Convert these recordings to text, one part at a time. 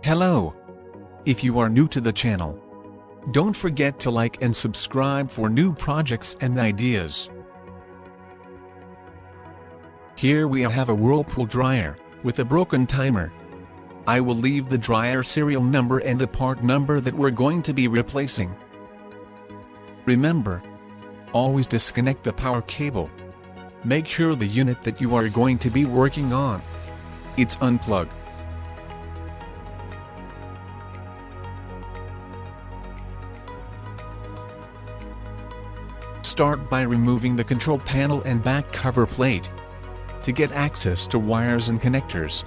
Hello! If you are new to the channel, don't forget to like and subscribe for new projects and ideas. Here we have a Whirlpool dryer, with a broken timer. I will leave the dryer serial number and the part number that we're going to be replacing. Remember, always disconnect the power cable. Make sure the unit that you are going to be working on, it's unplugged. Start by removing the control panel and back cover plate to get access to wires and connectors.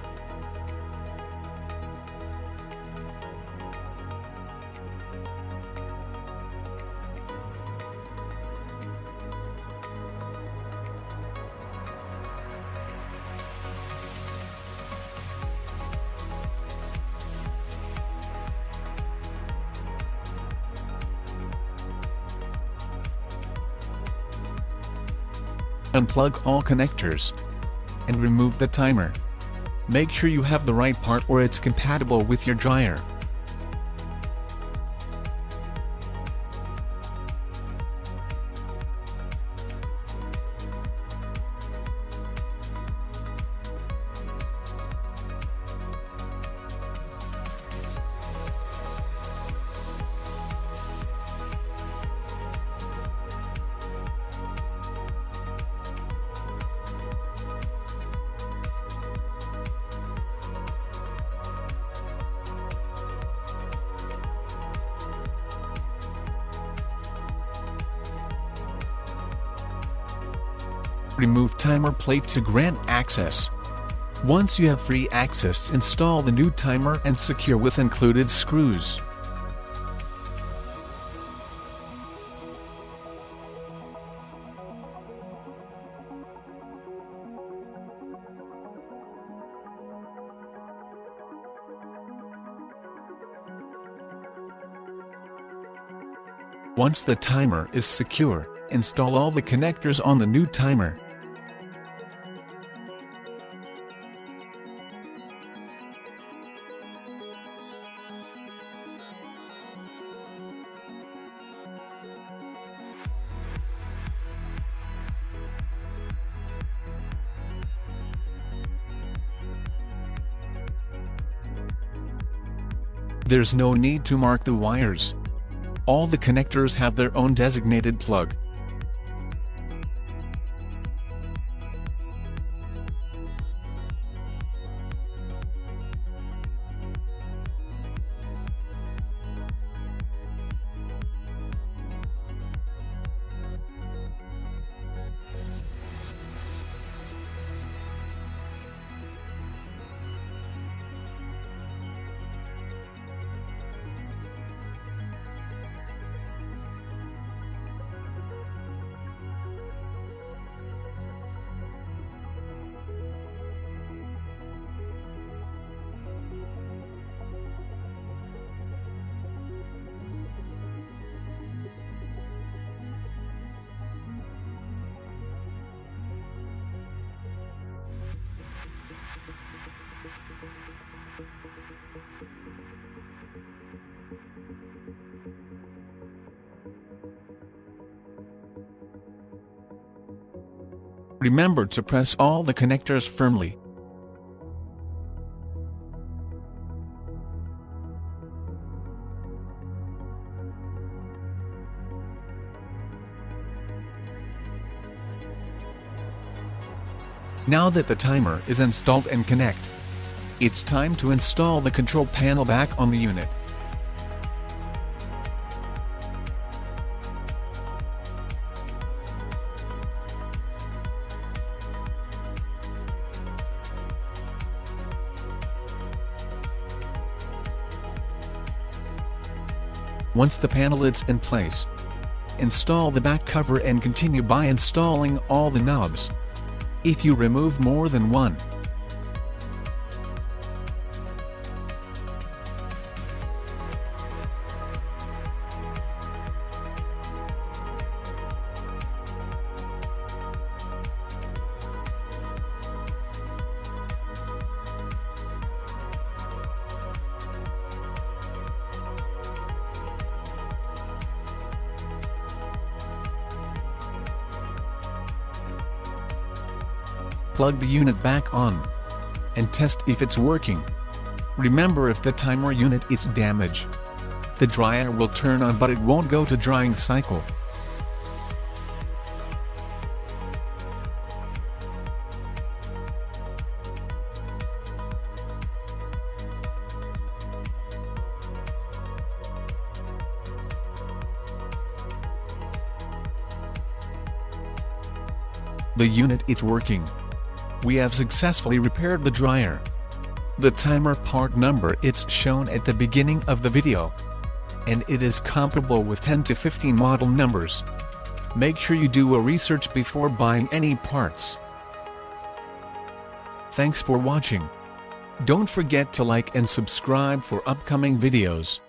Unplug all connectors and remove the timer. Make sure you have the right part or it's compatible with your dryer. Remove timer plate to grant access. Once you have free access, install the new timer and secure with included screws. Once the timer is secure, install all the connectors on the new timer. There's no need to mark the wires. All the connectors have their own designated plug. Remember to press all the connectors firmly. Now that the timer is installed and connect, it's time to install the control panel back on the unit. Once the panel is in place, install the back cover and continue by installing all the knobs. If you remove more than one, plug the unit back on and test if it's working. Remember, if the timer unit is damaged, the dryer will turn on but it won't go to drying cycle. The unit is working. We have successfully repaired the dryer. The timer part number is shown at the beginning of the video, and it is comparable with 10 to 15 model numbers. Make sure you do a research before buying any parts. Thanks for watching. Don't forget to like and subscribe for upcoming videos.